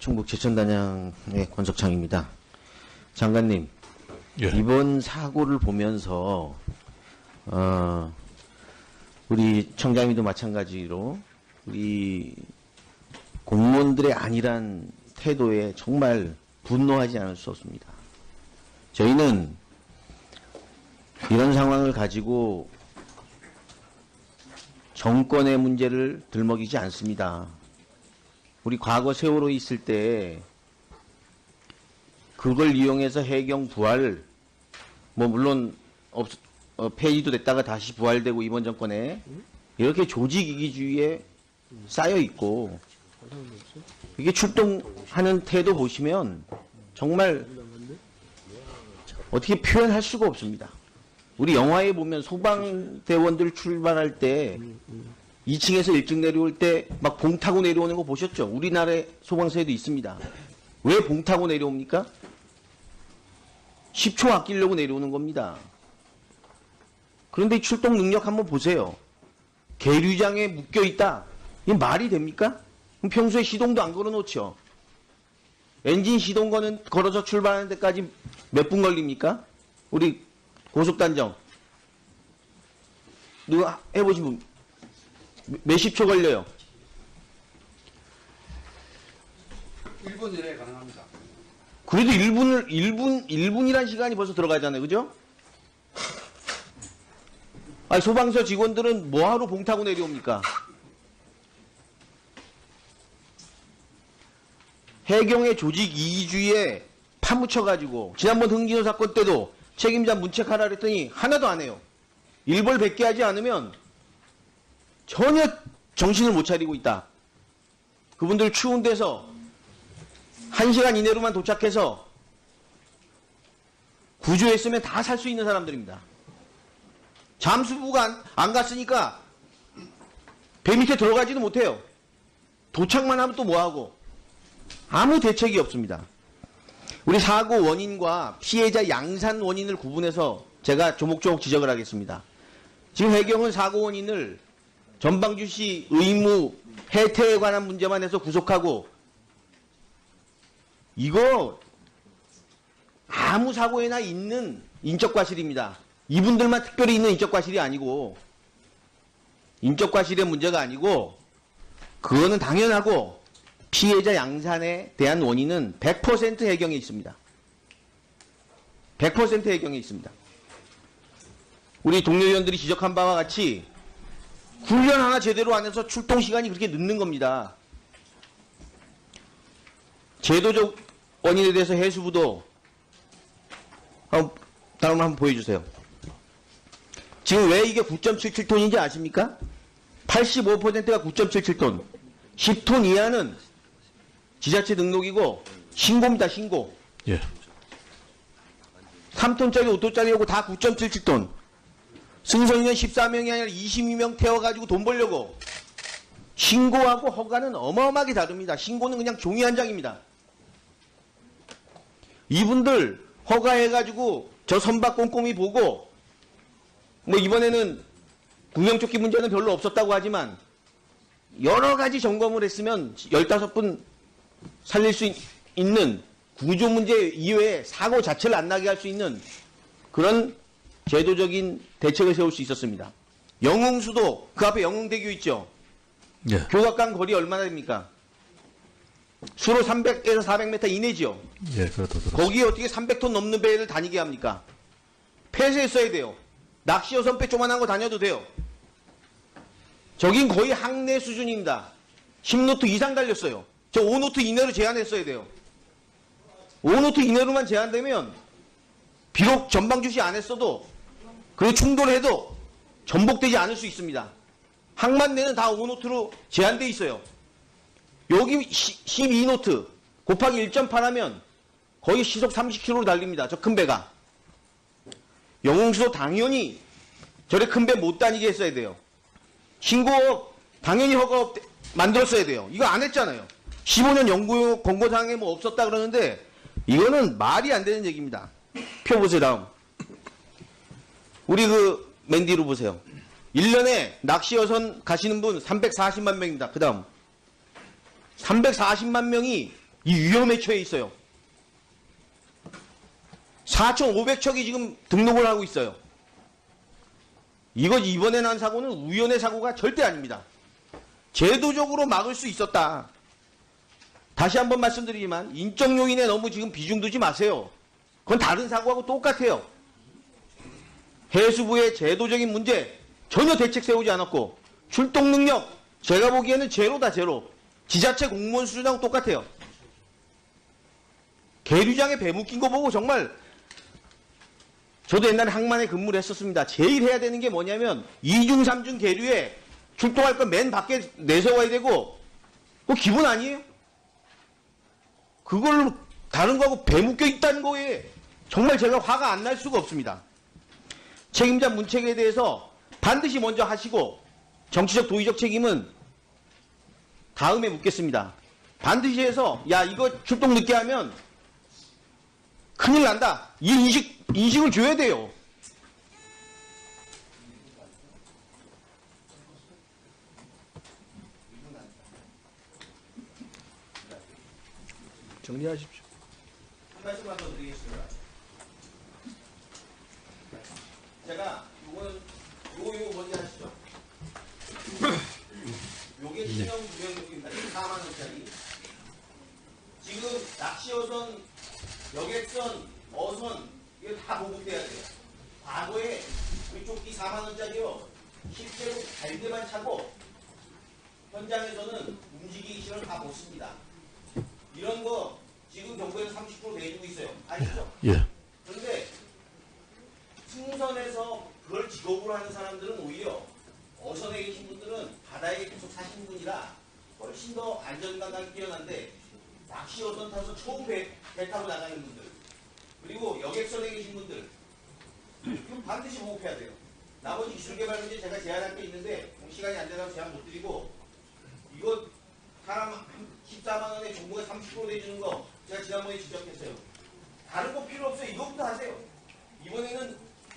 충북 제천단양의 권석창입니다. 장관님, 예. 이번 사고를 보면서 우리 청장님도 마찬가지로 우리 공무원들의 안일한 태도에 정말 분노하지 않을 수 없습니다. 저희는 이런 상황을 가지고 정권의 문제를 들먹이지 않습니다. 우리 과거 세월호 있을 때 그걸 이용해서 해경 부활, 뭐 물론 폐지도 됐다가 다시 부활되고 이번 정권에 이렇게 조직 이기주의에 쌓여 있고, 이게 출동하는 태도 보시면 정말 어떻게 표현할 수가 없습니다. 우리 영화에 보면 소방대원들 출발할 때 2층에서 1층 내려올 때 막 봉 타고 내려오는 거 보셨죠? 우리나라의 소방서에도 있습니다. 왜 봉 타고 내려옵니까? 10초 아끼려고 내려오는 겁니다. 그런데 출동 능력 한번 보세요. 계류장에 묶여있다. 이게 말이 됩니까? 그럼 평소에 시동도 안 걸어놓죠. 엔진 시동 걸어서 출발하는 데까지 몇 분 걸립니까? 우리 고속단정. 누가 해보신 분? 몇십 초 걸려요? 1분 이내에 가능합니다. 그래도 1분이란 시간이 벌써 들어가잖아요. 그죠? 아니, 소방서 직원들은 뭐하러 봉 타고 내려옵니까? 해경의 조직 이기주의에 파묻혀가지고, 지난번 흥진호 사건 때도 책임자 문책하라 그랬더니 하나도 안 해요. 일벌백계 하지 않으면 전혀 정신을 못 차리고 있다. 그분들 추운 데서 1시간 이내로만 도착해서 구조했으면 다 살 수 있는 사람들입니다. 잠수부가 안 갔으니까 배 밑에 들어가지도 못해요. 도착만 하면 또 뭐하고. 아무 대책이 없습니다. 우리 사고 원인과 피해자 양산 원인을 구분해서 제가 조목조목 지적을 하겠습니다. 지금 해경은 사고 원인을 전방주시 의무 해태에 관한 문제만 해서 구속하고, 이거 아무 사고에나 있는 인적과실입니다. 이분들만 특별히 있는 인적과실이 아니고, 인적과실의 문제가 아니고, 그거는 당연하고, 피해자 양산에 대한 원인은 100% 해경에 있습니다. 100% 해경에 있습니다. 우리 동료 의원들이 지적한 바와 같이 훈련 하나 제대로 안 해서 출동 시간이 그렇게 늦는 겁니다. 제도적 원인에 대해서 해수부도 다음 한번 보여주세요. 지금 왜 이게 9.77톤인지 아십니까? 85%가 9.77톤. 10톤 이하는 지자체 등록이고 신고입니다. 신고. 예. 3톤짜리 5톤짜리하고 다 9.77톤. 승선인은 14명이 아니라 22명 태워가지고 돈 벌려고. 신고하고 허가는 어마어마하게 다릅니다. 신고는 그냥 종이 한 장입니다. 이분들 허가해가지고 저 선박 꼼꼼히 보고, 뭐 이번에는 구명조끼 문제는 별로 없었다고 하지만 여러 가지 점검을 했으면 15분 살릴 수 있는 구조 문제 이외에 사고 자체를 안 나게 할 수 있는 그런 제도적인 대책을 세울 수 있었습니다. 영흥수도 그 앞에 영흥대교 있죠. 예. 교각간 거리 얼마나 됩니까? 수로 300에서 400m 이내지요. 예, 그렇다 들었습니다. 거기에 어떻게 300톤 넘는 배를 다니게 합니까? 폐쇄했어야 돼요. 낚시어선 배 조만한 거 다녀도 돼요. 저긴 거의 항내 수준입니다. 10노트 이상 달렸어요. 저 5노트 이내로 제한했어야 돼요. 5노트 이내로만 제한되면 비록 전방주시 안 했어도 그 충돌해도 전복되지 않을 수 있습니다. 항만 내는 다 5노트로 제한돼 있어요. 여기 12노트 곱하기 1.8 하면 거의 시속 30km로 달립니다. 저 큰 배가. 영흥수도 당연히 저래 큰 배 못 다니게 했어야 돼요. 신고 당연히 허가 만들었어야 돼요. 이거 안 했잖아요. 15년 연구 권고사항에 뭐 없었다 그러는데 이거는 말이 안 되는 얘기입니다. 표 보세요. 다음. 우리 그 맨디로 보세요. 1년에 낚시어선 가시는 분 340만 명입니다. 그 다음 340만 명이 이 위험에 처해 있어요. 4,500척이 지금 등록을 하고 있어요. 이거 이번에 난 사고는 우연의 사고가 절대 아닙니다. 제도적으로 막을 수 있었다. 다시 한번 말씀드리지만 인적 요인에 너무 지금 비중 두지 마세요. 그건 다른 사고하고 똑같아요. 해수부의 제도적인 문제 전혀 대책 세우지 않았고 출동 능력 제가 보기에는 제로다 제로. 지자체 공무원 수준하고 똑같아요. 계류장에 배 묶인 거 보고 정말 저도 옛날에 항만에 근무를 했었습니다. 제일 해야 되는 게 뭐냐면 2중 3중 계류에 출동할 건 맨 밖에 내세워야 되고 그거 기본 아니에요? 그걸 다른 거하고 배 묶여 있다는 거에 정말 제가 화가 안 날 수가 없습니다. 책임자 문책에 대해서 반드시 먼저 하시고 정치적 도의적 책임은 다음에 묻겠습니다. 반드시 해서 야 이거 출동 늦게 하면 큰일 난다. 이 인식을 줘야 돼요. 정리하십시오. 한 말씀만 더 드리겠습니다. 제가 요거는 요거 먼저 하시죠. 요게 신형 구명용입니다. 4만 원짜리. 지금 낚시어선, 여객선, 어선 이거 다 보급돼야 돼요. 과거에 위쪽기 4만 원짜리요. 실제로 갈대만 차고 현장에서는 움직이기 싫어 다 못 씁니다. 이런 거 지금 정부에서 30% 내주고 있어요. 아시죠? 예. 그런데 승선에서 그걸 직업으로 하는 사람들은 오히려 어선에 계신 분들은 바다에 계속 사시는 분이라 훨씬 더 안전감이 뛰어난데 낚시 어선 타서 처음 배 타고 나가는 분들 그리고 여객선에 계신 분들 그럼 반드시 보급해야 돼요. 나머지 기술개발 문제 제가 제안할 게 있는데 시간이 안 되라고 제안 못 드리고 이거 사람 14만 원에 정부가 30% 내주는 거 제가 지난번에 지적했어요. 다른 거 필요 없어요. 이것부터 하세요. 이번에는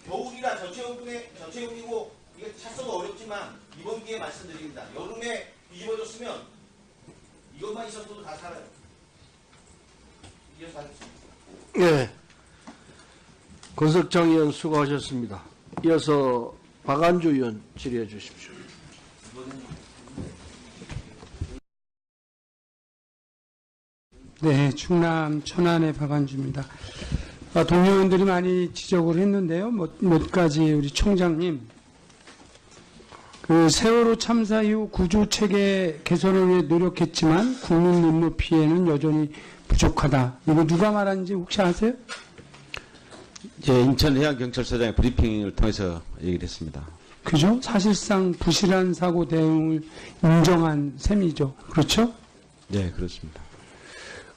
겨울이라 저체온이고 이게 찼어도 어렵지만 이번 기회에 말씀드립니다. 여름에 뒤집어졌으면 이것만 있었어도 다 살아요. 이어서 하겠습니다. 네. 권석정 의원 수고하셨습니다. 이어서 박안주 의원 질의해 주십시오. 네, 충남 천안의 박안주입니다. 동료 의원들이 많이 지적을 했는데요. 몇 가지 우리 총장님, 그 세월호 참사 이후 구조 체계 개선을 위해 노력했지만 국민 눈높이에는 여전히 부족하다. 이거 누가 말하는지 혹시 아세요? 인천해양경찰서장의 브리핑을 통해서 얘기를 했습니다. 그죠? 사실상 부실한 사고 대응을 인정한 셈이죠. 그렇죠? 네, 그렇습니다.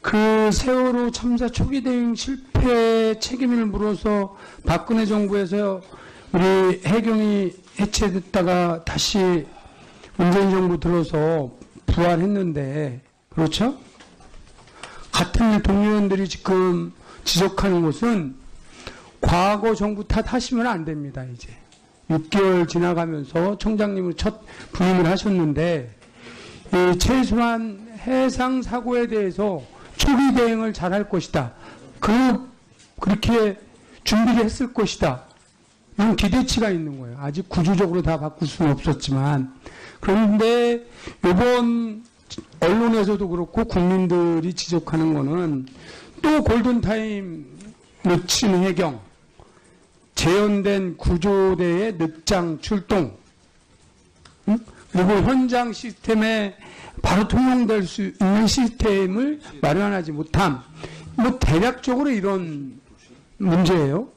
그 세월호 참사 초기 대응 실패 책임을 물어서 박근혜 정부에서 우리 해경이 해체됐다가 다시 문재인 정부 들어서 부활했는데, 그렇죠? 같은 동료원들이 지금 지적하는 것은 과거 정부 탓하시면 안 됩니다, 이제. 6개월 지나가면서 총장님을 첫 부임을 하셨는데, 최소한 해상 사고에 대해서 초기 대응을 잘할 것이다. 그렇게 준비를 했을 것이다. 이런 기대치가 있는 거예요. 아직 구조적으로 다 바꿀 수는 없었지만. 그런데 이번 언론에서도 그렇고 국민들이 지적하는 거는 또 골든타임 놓치는 해경, 재현된 구조대의 늦장 출동, 그리고 현장 시스템에 바로 통용될 수 있는 시스템을 마련하지 못함. 대략적으로 이런 문제예요.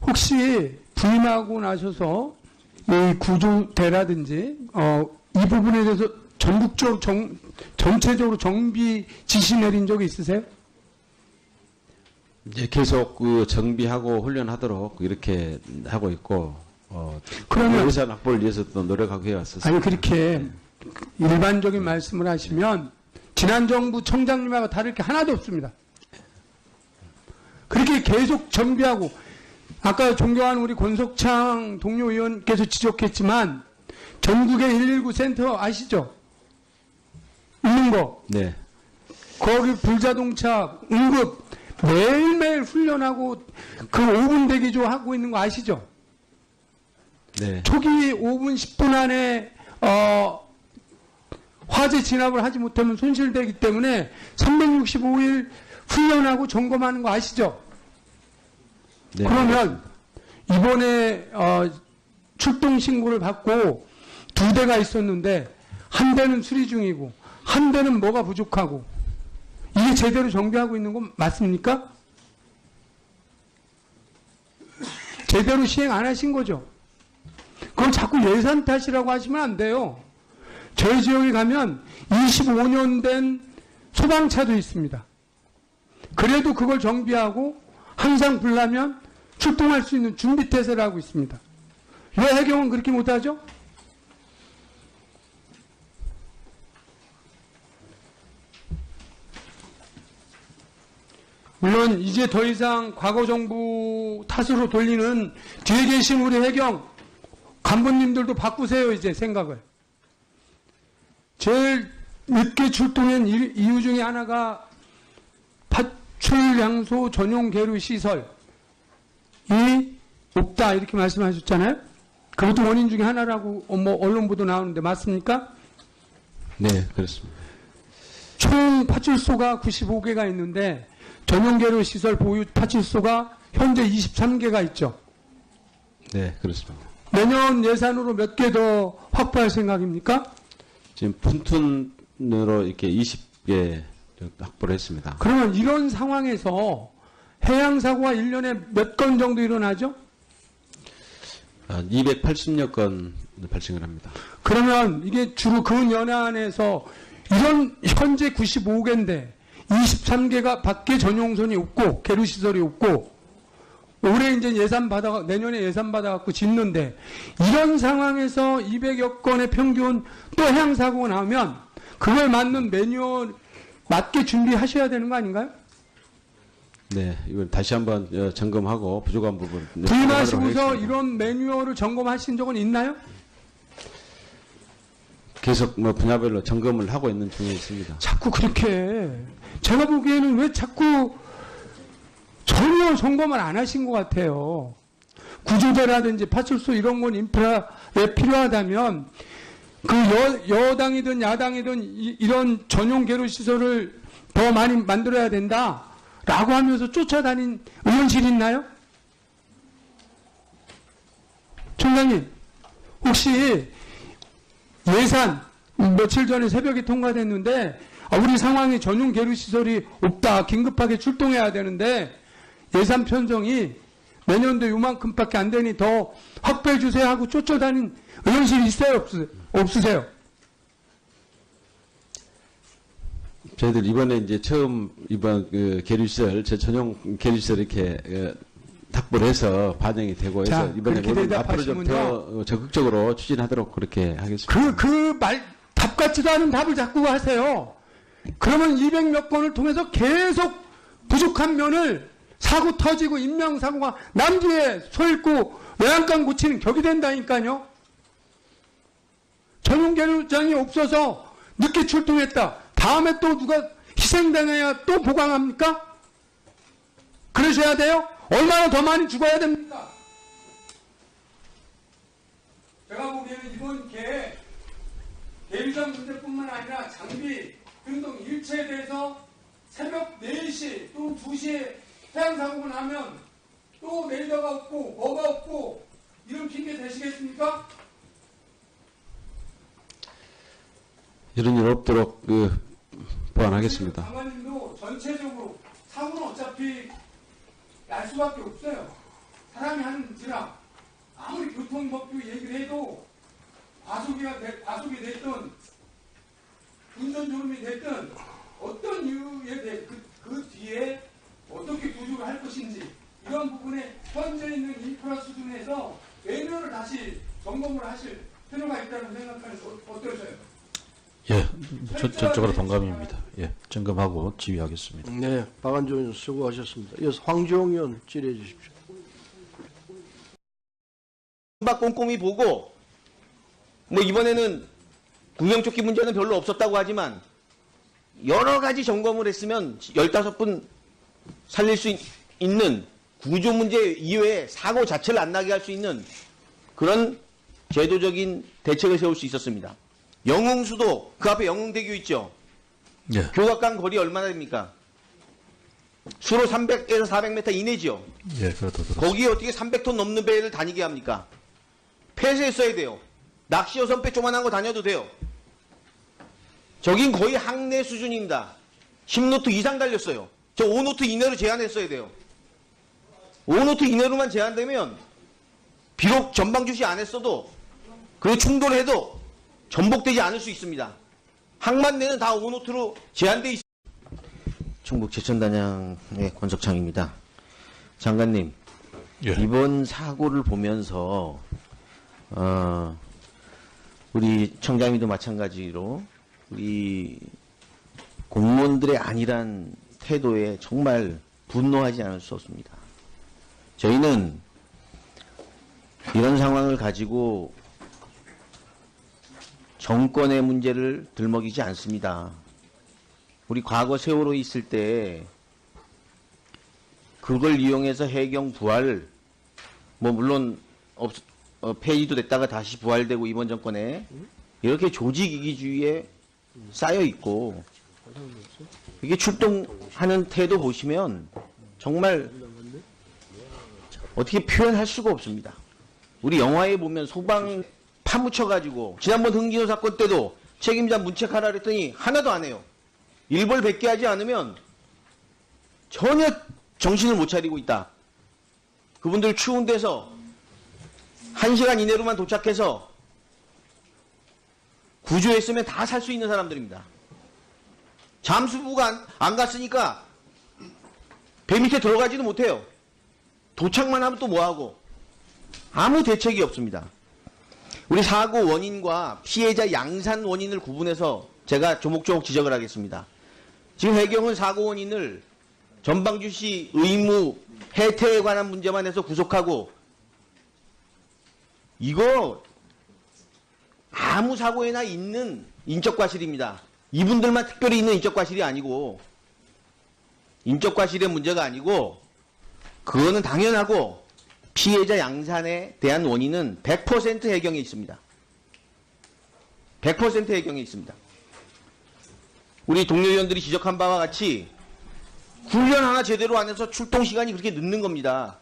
혹시 부임하고 나셔서 이 구조대라든지 이 부분에 대해서 전국적으로 전체적으로 정비 지시 내린 적이 있으세요? 이제 계속 그 정비하고 훈련하도록 이렇게 하고 있고, 그러면 예산 확보를 위해서 또 노력하고 해왔었습니다. 아니 그렇게 일반적인 말씀을 하시면 지난 정부 청장님하고 다를 게 하나도 없습니다. 그렇게 계속 정비하고 아까 존경하는 우리 권석창 동료 의원께서 지적했지만 전국의 119 센터 아시죠? 있는 거. 네. 거기 불자동차 응급 매일매일 훈련하고 그 5분 대기조 하고 있는 거 아시죠? 네. 초기 5분 10분 안에 화재 진압을 하지 못하면 손실되기 때문에 365일 훈련하고 점검하는 거 아시죠? 네. 그러면 이번에 출동 신고를 받고 2대가 있었는데 한 대는 수리 중이고 한 대는 뭐가 부족하고 이게 제대로 정비하고 있는 건 맞습니까? 제대로 시행 안 하신 거죠? 그럼 자꾸 예산 탓이라고 하시면 안 돼요. 저희 지역에 가면 25년 된 소방차도 있습니다. 그래도 그걸 정비하고 항상 불나면 출동할 수 있는 준비태세를 하고 있습니다. 왜 해경은 그렇게 못하죠? 물론 이제 더 이상 과거 정부 탓으로 돌리는 뒤에 계신 우리 해경 간부님들도 바꾸세요. 이제 생각을. 제일 늦게 출동한 이유 중에 하나가 파출량소 전용 계류 시설이 없다 이렇게 말씀하셨잖아요. 그것도 원인 중에 하나라고 언론 보도 나오는데 맞습니까? 네, 그렇습니다. 총 파출소가 95개가 있는데 전용 계류 시설 보유 파출소가 현재 23개가 있죠. 네, 그렇습니다. 내년 예산으로 몇 개 더 확보할 생각입니까? 지금 푼툰으로 이렇게 20개 확보를 했습니다. 그러면 이런 상황에서 해양 사고가 1년에 몇 건 정도 일어나죠? 280여 건 발생을 합니다. 그러면 이게 주로 그 연안에서 이런 현재 95개인데 23개가 밖에 전용선이 없고 계류 시설이 없고 올해 이제 내년에 예산 받아갖고 짓는데 이런 상황에서 200여 건의 평균 또 해양 사고가 나오면 그걸 맞는 매뉴얼 맞게 준비하셔야 되는 거 아닌가요? 네, 이걸 다시 한번 점검하고 부족한 부분 부임하시고서 이런 매뉴얼을 점검하신 적은 있나요? 계속 분야별로 점검을 하고 있는 중에 있습니다. 자꾸 그렇게 제가 보기에는 왜 자꾸 전혀 점검을 안 하신 것 같아요. 구조대라든지 파출소 이런 건 인프라에 필요하다면 그 여당이든 야당이든 이런 전용 계류 시설을 더 많이 만들어야 된다라고 하면서 쫓아다닌 의원실 있나요? 총장님 혹시 예산 며칠 전에 새벽에 통과됐는데 우리 상황에 전용 계류 시설이 없다 긴급하게 출동해야 되는데 예산 편성이 내년도 요만큼밖에 안 되니 더 확보해 주세요 하고 쫓아다닌 의원실이 있어요? 없으세요? 저희들 이번에 이제 처음 이번 그 계류시설, 전용 계류시설 이렇게 확보를 해서 반영이 되고 해서 자, 이번에 그렇게 앞으로 좀 더 적극적으로 추진하도록 그렇게 하겠습니다. 답 같지도 않은 답을 자꾸 하세요. 그러면 200몇 건을 통해서 계속 부족한 면을 사고 터지고 인명사고가 남주에 서 있고 외양간 고치는 격이 된다니까요. 전용 계류장이 없어서 늦게 출동했다. 다음에 또 누가 희생당해야 또 보강합니까? 그러셔야 돼요? 얼마나 더 많이 죽어야 됩니까? 제가 보기에는 이번 계류장 문제뿐만 아니라 장비 등등 일체에 대해서 새벽 4시 또 2시에 해양사고가 나면 또 레이더가 없고 뭐가 없고 이런 핑계 대시겠습니까? 이런 일 없도록 보완하겠습니다. 장관님도 전체적으로 사고는 어차피 날 수밖에 없어요. 사람이 하는 지라 아무리 교통법규 얘기를 해도 과속이 됐든 운전조름이 됐든 어떤 이유에 대해 그 뒤에 어떻게 구조를 할 것인지 이런 부분에 현재 있는 인프라 수준에서 매뉴얼을 다시 점검을 하실 필요가 있다고 생각하는 어떠세요? 예, 전적으로 동감입니다. 예, 점검하고 지휘하겠습니다. 네, 박안주 의원 수고하셨습니다. 이어서 황지홍 의원 질의해 주십시오. 꼼꼼히 보고 이번에는 구명조끼 문제는 별로 없었다고 하지만 여러 가지 점검을 했으면 15분 살릴 수 있는 구조 문제 이외에 사고 자체를 안 나게 할 수 있는 그런 제도적인 대책을 세울 수 있었습니다. 영흥수도 그 앞에 영흥대교 있죠. 예. 교각간 거리 얼마나 됩니까? 수로 300에서 400m 이내죠. 예, 그렇다 들었습니다. 거기에 어떻게 300톤 넘는 배를 다니게 합니까? 폐쇄했어야 돼요. 낚시 어선배 조만한 거 다녀도 돼요. 저긴 거의 항내 수준입니다. 10노트 이상 달렸어요. 저 5노트 이내로 제한했어야 돼요. 5노트 이내로만 제한되면 비록 전방 주시 안 했어도 그 충돌해도 전복되지 않을 수 있습니다. 항만 내는 다 5노트로 제한돼 있습니다. 충북 제천단양의 권석창입니다. 장관님, 예. 이번 사고를 보면서 우리 청장님도 마찬가지로 우리 공무원들의 안일한 태도에 정말 분노하지 않을 수 없습니다. 저희는 이런 상황을 가지고 정권의 문제를 들먹이지 않습니다. 우리 과거 세월호 있을 때 그걸 이용해서 해경 부활, 뭐 물론 폐지도 됐다가 다시 부활되고 이번 정권에 이렇게 조직 이기주의에 쌓여 있고 이게 출동하는 태도 보시면 정말 어떻게 표현할 수가 없습니다. 우리 영화에 보면 소방 파묻혀가지고 지난번 흥진호 사건 때도 책임자 문책하라 그랬더니 하나도 안 해요. 일벌 100개 하지 않으면 전혀 정신을 못 차리고 있다. 그분들 추운 데서 1시간 이내로만 도착해서 구조했으면 다 살 수 있는 사람들입니다. 잠수부가 안 갔으니까 배 밑에 들어가지도 못해요. 도착만 하면 또 뭐하고. 아무 대책이 없습니다. 우리 사고 원인과 피해자 양산 원인을 구분해서 제가 조목조목 지적을 하겠습니다. 지금 해경은 사고 원인을 전방주시 의무 해태에 관한 문제만 해서 구속하고 이거 아무 사고에나 있는 인적과실입니다. 이분들만 특별히 있는 인적과실이 아니고 인적과실의 문제가 아니고 그거는 당연하고 피해자 양산에 대한 원인은 100% 해경에 있습니다. 100% 해경에 있습니다. 우리 동료 의원들이 지적한 바와 같이 훈련 하나 제대로 안 해서 출동 시간이 그렇게 늦는 겁니다.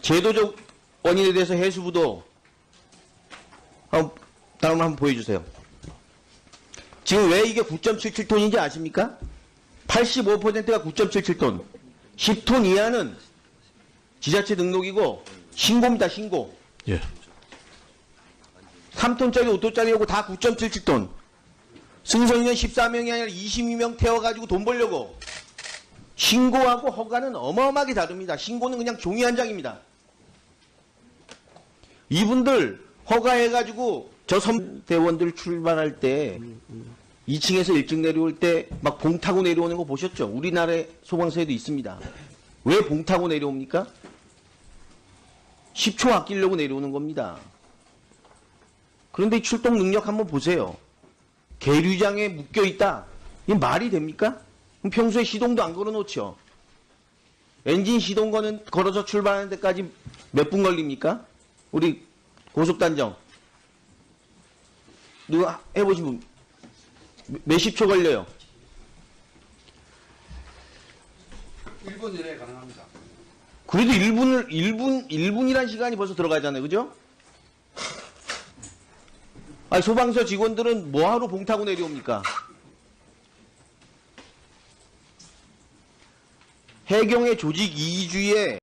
제도적 원인에 대해서 해수부도 다음 한번 보여주세요. 지금 왜 이게 9.77톤인지 아십니까? 85%가 9.77톤. 10톤 이하는 지자체 등록이고 신고입니다. 신고. 예. 3톤짜리 5톤짜리하고 다 9.77톤. 승선인은 14명이 아니라 22명 태워가지고 돈 벌려고. 신고하고 허가는 어마어마하게 다릅니다. 신고는 그냥 종이 한 장입니다. 이분들 허가해가지고 저 선대원들 출발할 때 2층에서 1층 내려올 때 막 봉 타고 내려오는 거 보셨죠? 우리나라의 소방서에도 있습니다. 왜 봉 타고 내려옵니까? 10초 아끼려고 내려오는 겁니다. 그런데 출동 능력 한번 보세요. 계류장에 묶여있다. 이게 말이 됩니까? 그럼 평소에 시동도 안 걸어놓죠. 엔진 시동 걸어서 출발하는 데까지 몇 분 걸립니까? 우리 고속단정. 누가 해보신 분? 몇십 초 걸려요? 1분 이내에 가능합니다. 그래도 1분이란 시간이 벌써 들어가잖아요. 그죠? 아니, 소방서 직원들은 뭐하러 봉 타고 내려옵니까? 해경의 조직 이기주의에